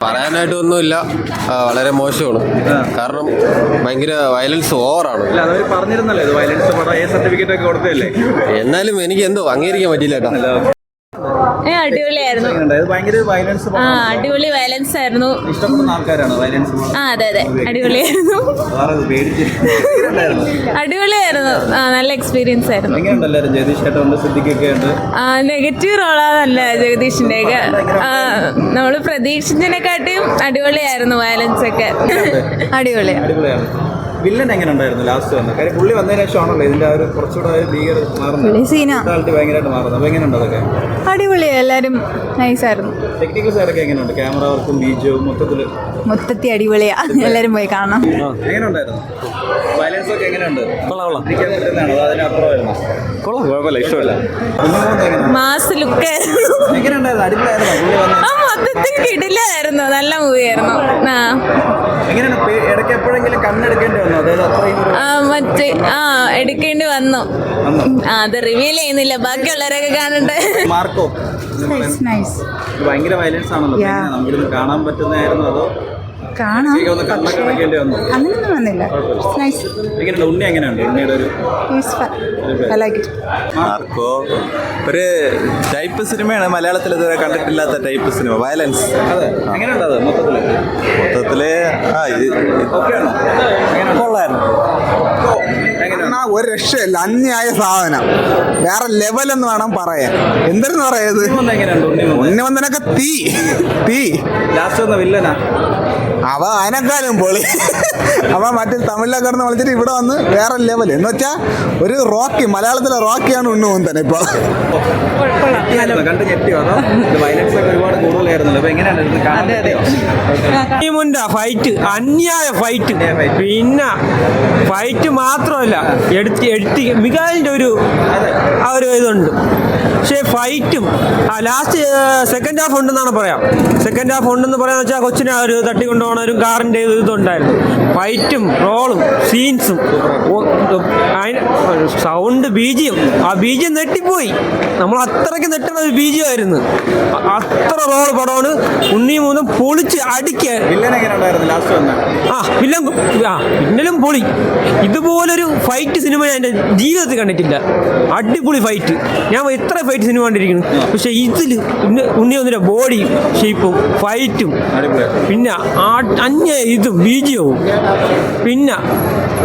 പറയാനായിട്ടൊന്നുമില്ല, വളരെ മോശമാണ്. കാരണം ഭയങ്കര വയലൻസ് ഓവറാണ്. എന്നാലും എനിക്ക് എന്തോ അംഗീകരിക്കാൻ പറ്റില്ല കേട്ടോ. അടിപൊളിയായിരുന്നു. അടിപൊളി വയലൻസ് ആയിരുന്നു. അതെ അതെ, അടിപൊളിയായിരുന്നു. അടിപൊളിയായിരുന്നു. നല്ല എക്സ്പീരിയൻസ് ആയിരുന്നു. നെഗറ്റീവ് റോളാന്നല്ല ജഗദീഷിന്റെ ഒക്കെ. നമ്മള് പ്രതീക്ഷിച്ചതിനെക്കാട്ടിയും അടിപൊളിയായിരുന്നു വയലൻസ് ഒക്കെ. അടിപൊളിയാണ്. വില്ലൻ എങ്ങനെ ഉണ്ടായിരുന്നു ലാസ്റ്റ് വന്ന്? കാര്യം പുള്ളി വന്നതിന് ശേഷമാണല്ലോ ഇതിന്റെ ഒരു കുറച്ചുകൂടെ ഭീകര മാറുന്നത്, ഭയങ്കരമായിട്ട് മാറുന്നത്. അപ്പൊ എങ്ങനെയുണ്ട് അതൊക്കെ? അടിപൊളിയാ, എല്ലാരും നൈസായിരുന്നു. ടെക്നിക്കൽ സൈഡൊക്കെ എങ്ങനെയുണ്ട്? ക്യാമറ വർക്കും ബീജവും മൊത്തത്തിൽ അടിപൊളിയാ, എല്ലാരും പോയി കാണണം. എങ്ങനെയുണ്ടായിരുന്നു? വയലൻസ് ഒക്കെ എങ്ങനെയുണ്ട്? മാസ് ലുക്ക് എങ്ങനെയുണ്ടായിരുന്നു? അടിപൊളിയായിരുന്നു. മൊത്തത്തിൽ കിടിലായിരുന്നു. നല്ല മൂവിയായിരുന്നു. എങ്ങനെയാണ് ഇടയ്ക്ക് എപ്പോഴെങ്കിലും കണ്ണെടുക്കേണ്ടി വന്നു? മറ്റേ എടുക്കേണ്ടി വന്നു. അത് റിവീൽ ചെയ്യുന്നില്ല, ബാക്കിയുള്ളവരൊക്കെ കാണണ്ടേ. മാർക്കോ ഭയങ്കര വയലൻസ് ആണല്ലോ. നമുക്കിത് കാണാൻ പറ്റുന്നതായിരുന്നു അതോ അങ്ങനെയൊന്നും വന്നില്ല. ഉണ്ണി എങ്ങനെയുണ്ട്? ഉണ്ണിയുടെ ഒരു മാർക്കോ ഒരു ടൈപ്പ് സിനിമയാണ്, മലയാളത്തിൽ ഇതുവരെ കണ്ടിട്ടില്ലാത്ത ടൈപ്പ് സിനിമ. വയലൻസ് എങ്ങനെയുണ്ട് അത് മൊത്തത്തില്? കൊള്ളായിരുന്നു. ഒരു രക്ഷയില്ല, അന്യായ സാധനം, വേറെ ലെവലെന്ന് വേണം പറയാൻ. എന്തെന്ന് പറയത് ഉണ്ണി വന്നനൊക്കെ തീ ലാസ്റ്റ് വന്ന വില്ലനാ അവ അതിനെക്കാളും പൊളി. അവ മറ്റേ തമിഴിലൊക്കെ കിടന്ന് വിളിച്ചിട്ട് ഇവിടെ വന്ന് വേറെ ലെവൽ എന്ന് വെച്ചാൽ ഒരു റോക്കി, മലയാളത്തിലെ റോക്കിയാണ് ഉണ്ണി വന്നനെ. ഇപ്പൊ കണ്ട് ഞെട്ടിയോ? അതോ വയലൻസ് ഒക്കെ ഒരുപാട് കൂടുതലായിരുന്നല്ലോ. അപ്പൊ എങ്ങനെയാണ് ഫൈറ്റ്? അന്യായ ഫൈറ്റ്. പിന്നെ ഫൈറ്റ് മാത്രമല്ല, മികാലിന്റെ ഒരു ഇതുണ്ട്. പക്ഷേ ഫൈറ്റും ലാസ്റ്റ് സെക്കൻഡ് ഹാഫ് ഉണ്ടെന്നാണ് പറയാം. സെക്കൻഡ് ഹാഫ് ഉണ്ടെന്ന് പറയാന്ന് വെച്ചാൽ കൊച്ചിനെ ഒരു തട്ടിക്കൊണ്ടുപോകണ ഒരു കാറിന്റെ ഇതുണ്ടായിരുന്നു. ഫൈറ്റും റോളും സീൻസും സൗണ്ട് ബീജിയം. ആ ബീജിയം നെട്ടിപ്പോയി. നമ്മൾ അത്രയ്ക്ക് നെട്ടുള്ള ഒരു ബീജിയമായിരുന്നു. അത്ര റോള് പടമാണ്. ഉണ്ണി മൂന്നും പൊളിച്ച് അടിക്കാൻ. പിന്നലും പൊളി. ഇതുപോലൊരു ഫൈറ്റ് സിനിമ ഞാൻ എൻ്റെ ജീവിതത്തിൽ കണ്ടിട്ടില്ല. അടിപൊളി ഫൈറ്റ്. ഞാൻ എത്ര ഫൈറ്റ് സിനിമ കണ്ടിരിക്കുന്നു, പക്ഷെ ഇതിൽ ഉണ്ണി ഒന്നിന്റെ ബോഡി ഷേപ്പും ഫൈറ്റും പിന്നെ ഇതും ബീജിയവും പിന്നെ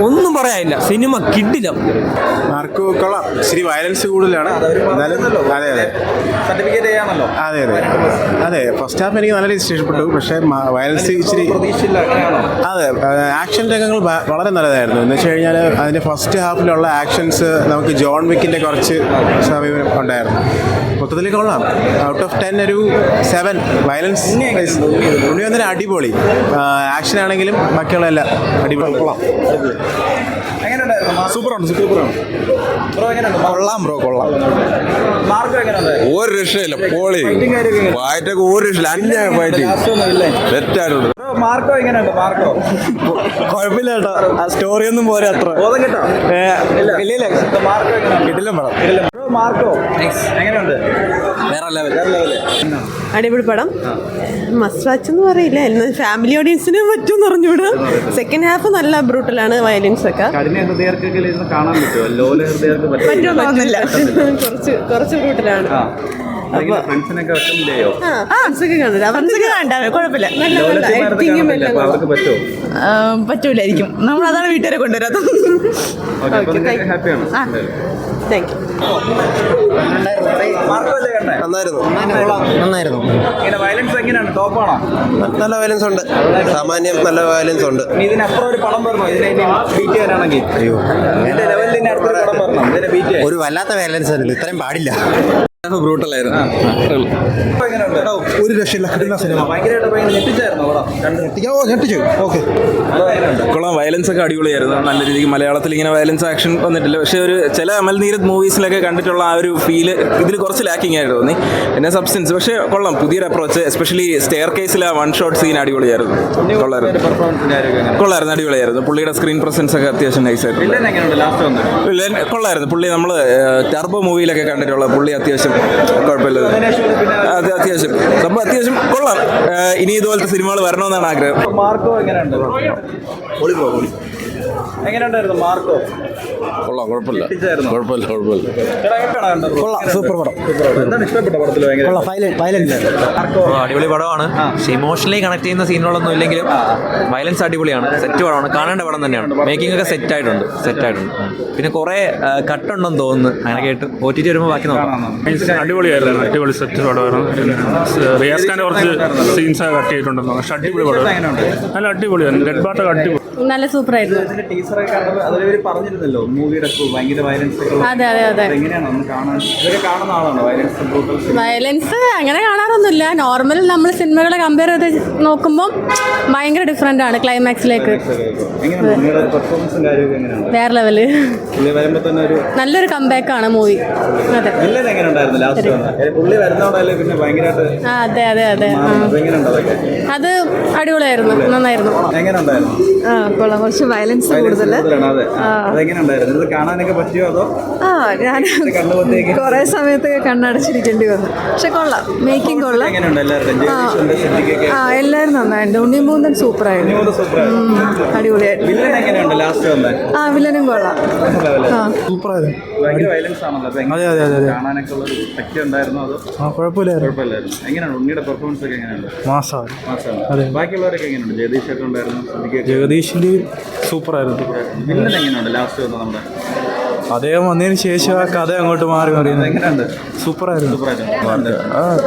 ഒന്നും പറയാനില്ല. സിനിമ കിട്ടില്ല. മാർക്കോ കൊള്ളാം. ഇച്ചിരി വയലൻസ് കൂടുതലാണ്. അതെ ഫസ്റ്റ് ഹാഫ് എനിക്ക് നല്ല രീതിയിൽ ഇഷ്ടപ്പെട്ടു. പക്ഷേ വയലൻസ് ഇച്ചിരി അതെ ആക്ഷൻ രംഗങ്ങൾ വളരെ നല്ലതായിരുന്നു. എന്ന് വെച്ച് കഴിഞ്ഞാൽ അതിൻ്റെ ഫസ്റ്റ് ഹാഫിലുള്ള ആക്ഷൻസ് നമുക്ക് ജോൺ വിക്കിൻ്റെ കുറച്ച് സമീപനം ഉണ്ടായിരുന്നു. മൊത്തത്തിൽ കൊള്ളാം. ഔട്ട് ഓഫ് 10 ഒരു 7. വയലൻസ് ഉണ്ണി വന്നൊരു അടിപൊളി. ആക്ഷൻ ആണെങ്കിലും ബാക്കിയുള്ള എല്ലാം അടിപൊളി. കൊള്ളാം. സൂപ്പറാണ്. കൊള്ളാം ബ്രോ, കൊള്ളാം. ഒരു രക്ഷയില്ല, പോളി ഫൈറ്റൊക്കെ ഒരു രക്ഷയില്ല. അന്യായ ഫൈറ്റിംഗ് തെറ്റായിട്ടുണ്ട്. മാർക്കോ എങ്ങനെയുണ്ട്? മാർക്കോ കുഴപ്പമില്ല കേട്ടോ. ആ സ്റ്റോറി ഒന്നും പോരാ അത്ര. കിട്ടില്ല മാർക്കോ എങ്ങനെയുണ്ട്? അടിപൊളി പടം. മസ്റ്റ് വാച്ച് എന്ന് പറയില്ല, എന്നാൽ ഫാമിലി ഓഡിയൻസിന് പറ്റുമെന്ന് പറഞ്ഞുകൂടാ. സെക്കൻഡ് ഹാഫ് നല്ല ബ്രൂട്ടലാണ്, വയലൻസ് ഒക്കെ. പറ്റുമെന്നില്ല, കുറച്ച് ബ്രൂട്ടലാണ്. പറ്റൂലായിരിക്കും. നമ്മളതാണ് വീട്ടുകാരെ കൊണ്ടുവരാത്ത. നന്നായിരുന്നു. നല്ല വയലൻസ് ഉണ്ട്. സാമാന്യം നല്ല വയലൻസ് ഉണ്ട്. ഒരു വല്ലാത്ത വയലൻസ് ആയിരുന്നു. ഇത്രയും പാടില്ല. ബ്രൂട്ടലായിരുന്നു. ഒരു രക്ഷയില്ല. കൊള്ളാം. വയലൻസ് ഒക്കെ അടിപൊളിയായിരുന്നു. നല്ല രീതിക്ക് മലയാളത്തിൽ ഇങ്ങനെ വയലൻസ് ആക്ഷൻ വന്നിട്ടില്ല. പക്ഷേ ഒരു ചില അമൽ നീരദ് മൂവീസിലൊക്കെ കണ്ടിട്ടുള്ള ആ ഒരു ഫീല് ഇതിൽ കുറച്ച് ലാക്കിംഗ് ആയിട്ട് തോന്നി. പിന്നെ സബ്സ്റ്റൻസ് പക്ഷേ കൊള്ളാം. പുതിയൊരു അപ്രോച്ച്. എസ്പെഷ്യലി സ്റ്റെയർ കേസിലെ 1 ഷോട്ട് സീൻ അടിപൊളിയായിരുന്നു. കൊള്ളായിരുന്നു. അടിപൊളിയായിരുന്നു. പുള്ളിയുടെ സ്ക്രീൻ പ്രസൻസ് ഒക്കെ അത്യാവശ്യം നൈസായിരുന്നു. കൊള്ളായിരുന്നു. പുള്ളി നമ്മൾ ടർബോ മൂവിയിലൊക്കെ കണ്ടിട്ടുള്ള പുള്ളി അത്യാവശ്യം കുഴപ്പമില്ല. വന്നതിന് ശേഷം പിന്നെ അത് അത്യാവശ്യം സംഭവം അത്യാവശ്യം കൊള്ളാം. ഇനി ഇതുപോലത്തെ സിനിമകൾ വരണമെന്നാണ് ആഗ്രഹം. മാർക്കോ എങ്ങനെയുണ്ട്? എങ്ങനെയുണ്ടായിരുന്നു മാർക്കോ? കൊള്ളാം, കുഴപ്പമില്ല, എത്തിച്ചായിരുന്നോ? കുഴപ്പമില്ല, കുഴപ്പമില്ല. ചേട്ടാ, എങ്ങനെയാണ് കണ്ടത്? സൂപ്പർ പടം. എന്താണ് ഇഷ്ടപ്പെട്ട പടത്തിൽ ഭയങ്കര മാർക്കോ അടിപൊളി പടമാണ്. പക്ഷെ ഇമോഷണലി കണക്ട് ചെയ്യുന്ന സീനുകളൊന്നും ഇല്ലെങ്കിലും വയലൻസ് അടിപൊളിയാണ്. സെറ്റ് പടമാണ്, കാണേണ്ട പടം തന്നെയാണ്. മേക്കിംഗ് ഒക്കെ സെറ്റ് ആയിട്ടുണ്ട്. പിന്നെ കുറെ കട്ടുണ്ടെന്ന് തോന്നുന്നു. അങ്ങനെ കേട്ട് OTT വരുമ്പോൾ ബാക്കി നോക്കാം. അടിപൊളിയായിരുന്നു, അടിപൊളി സെറ്റ് പടമായിരുന്നു. റിയാസ് ഖാൻ്റെ കുറച്ച് സീൻസ് കട്ട് ചെയ്തിട്ടുണ്ടെന്ന്, പക്ഷെ അടിപൊളി പടം, നല്ല അടിപൊളിയായിരുന്നു. റെഡ് ബാർട്ട് അടിപൊളി, നല്ല സൂപ്പറായിരുന്നു. ഇതിന്റെ ടീച്ചറൊക്കെ കണ്ടപ്പോൾ അതിലവർ പറഞ്ഞിരുന്നല്ലോ മൂവിയുടെ ഭയങ്കര വയലൻസ് ഒക്കെ ഉള്ളത്. അതെ. എങ്ങനെയാണ് ഒന്ന് കാണാൻ? ഇതൊക്കെ കാണുന്ന ആളാണോ വയലൻസ് ബ്രൂട്ടൽ? വയലൻസ് അങ്ങനെ കാണാറൊന്നുമില്ല. നോർമൽ നമ്മൾ സിനിമകളെ കമ്പയർ ചെയ്ത് നോക്കുമ്പോൾ ഭയങ്കര ഡിഫറെൻ്റ് ആണ് ക്ലൈമാക്സിലേക്ക്. എങ്ങനെയാണ് നിങ്ങളുടെ പെർഫോമൻസും കാര്യമൊക്കെ എങ്ങനെയാണ്? വേറെ ലെവല്. പുള്ളി വരുമ്പോൾ തന്നെ ഒരു നല്ലൊരു കംബാക്ക് ആണ് മൂവി. അതെ. വില്ലൻ എങ്ങനെ ഉണ്ടായിരുന്നു ലാസ്റ്റ് വന്ന? പുള്ളി വരുന്നോണ്ടല്ലേ പിന്നെ ഭയങ്കരമായിട്ട് അതെ. എങ്ങനെയുണ്ട് അതൊക്കെ? അത് അടിപൊളിയായിരുന്നു, നന്നായിരുന്നു. എങ്ങനെ ഉണ്ടായിരുന്നു? കൊള്ളാം. കുറച്ച് വയലൻസ് കൂടുതലാണ്. അതെ, അതെങ്ങനെ ഉണ്ടായിരുന്നു? ഇത് കാണാനൊക്കെ പറ്റിയോ അതോ ഞാൻ കണ്ണുപത്തേക്ക് കുറേ സമയത്തൊക്കെ കണ്ണടച്ചിരിക്കേണ്ടി വന്നു. പക്ഷെ കൊള്ളാം, മേക്കിംഗ് കൊള്ളാം. എങ്ങനെയുണ്ട് എല്ലാവരും? ജഗദീഷിന്റെ ശ്രദ്ധിക്കൊക്കെ എല്ലാവരും നന്നായിട്ടുണ്ട്. ഉണ്ണിമൂന്തൻ സൂപ്പറായിരുന്നു, അടിപൊളിയായിരുന്നു. വില്ലൻ എങ്ങനെയുണ്ട് ലാസ്റ്റ് വന്ന? വില്ലനും കൊള്ളാം. സൂപ്പറായിരുന്നു. ഭയങ്കര വയലൻസ് ആണല്ലോ. അപ്പൊ അതെ. കാണാനൊക്കെ ഉള്ള ശക്തി ഉണ്ടായിരുന്നു അതോ? കുഴപ്പമില്ലായിരുന്നു. എങ്ങനെയാണ് ഉണ്ണിയുടെ പെർഫോമൻസ് ഒക്കെ എങ്ങനെയുണ്ട്? മാസമാണ്. ബാക്കിയുള്ളവരൊക്കെ എങ്ങനെയുണ്ട്? ജഗദീഷ് ഒക്കെ ഉണ്ടായിരുന്നു, ശ്രദ്ധിക്കൊക്കെ. ജഗദീഷിൻ്റെ സൂപ്പറായിരുന്നു. വില്ലൻ എങ്ങനെയുണ്ട് ലാസ്റ്റ് വന്ന നമ്മുടെ? അദ്ദേഹം വന്നതിന് ശേഷം ആ കഥ അങ്ങോട്ട് മാറി എങ്ങനെയുണ്ട്? സൂപ്പറായിരുന്നു.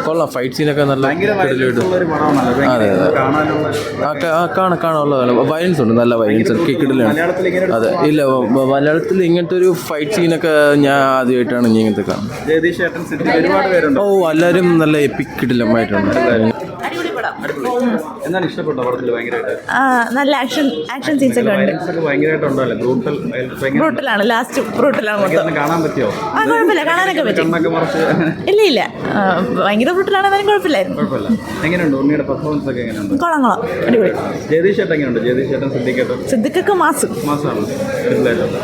കൊള്ളാം, ഫൈറ്റ് സീനൊക്കെ നല്ല ഭയങ്കര വയലൻസ് ഉള്ള ഒരു പടമാണല്ലോ. കാണാനുള്ള കാണാനുള്ളതാണ്. വയലൻസ് ഉണ്ട്, നല്ല വയലൻസ് കിക്കിടിലാണ്. മലയാളത്തിൽ ഇങ്ങനെ അതെ, ഇല്ല മലയാളത്തിൽ ഇങ്ങനത്തെ ഒരു ഫൈറ്റ് സീനൊക്കെ ഞാൻ ആദ്യമായിട്ടാണ് ഇങ്ങനത്തെ കാണുന്നത്. ജഗദീഷ് ചേട്ടൻ സിറ്റി ഒരുപാട് പേരുണ്ട്. എല്ലാവരും നല്ല എപ്പിക് കിടിലമായിട്ടുണ്ട്. എന്താണ് ഇഷ്ടപ്പെട്ട പടത്തിൽ ഭയങ്കരമായിട്ട്? നല്ല ആക്ഷൻ സീൻസ് ഒക്കെ ഉണ്ട്. വയലൻസ് ഒക്കെ ഭയങ്കരമായിട്ടുണ്ടല്ലോ. ബ്രൂട്ടലാണ്, ലാസ്റ്റ് ബ്രൂട്ടലാണ് മൊത്തം. കാണാൻ പറ്റിയോ? കുഴപ്പമില്ല, കാണാനൊക്കെ പറ്റും. കണ്ണൊക്കെ മറച്ച് ഇല്ല ഭയങ്കര ബ്രൂട്ടലാണെന്നാലും കുഴപ്പമില്ലായിരുന്നു. കുഴപ്പമില്ല. എങ്ങനെയുണ്ട് ഉണ്ണിയുടെ പെർഫോമൻസ് ഒക്കെ എങ്ങനെയുണ്ട്? കൊള്ളാം, അടിപൊളി. ജഗദീഷ് ചേട്ടൻ എങ്ങനെയുണ്ട്? ജഗദീഷ് ചേട്ടൻ സിദ്ദിഖൊക്കെ സിദ്ദിഖൊക്കെ മാസമാണ്. അടിപൊളിയായിട്ടുണ്ട്.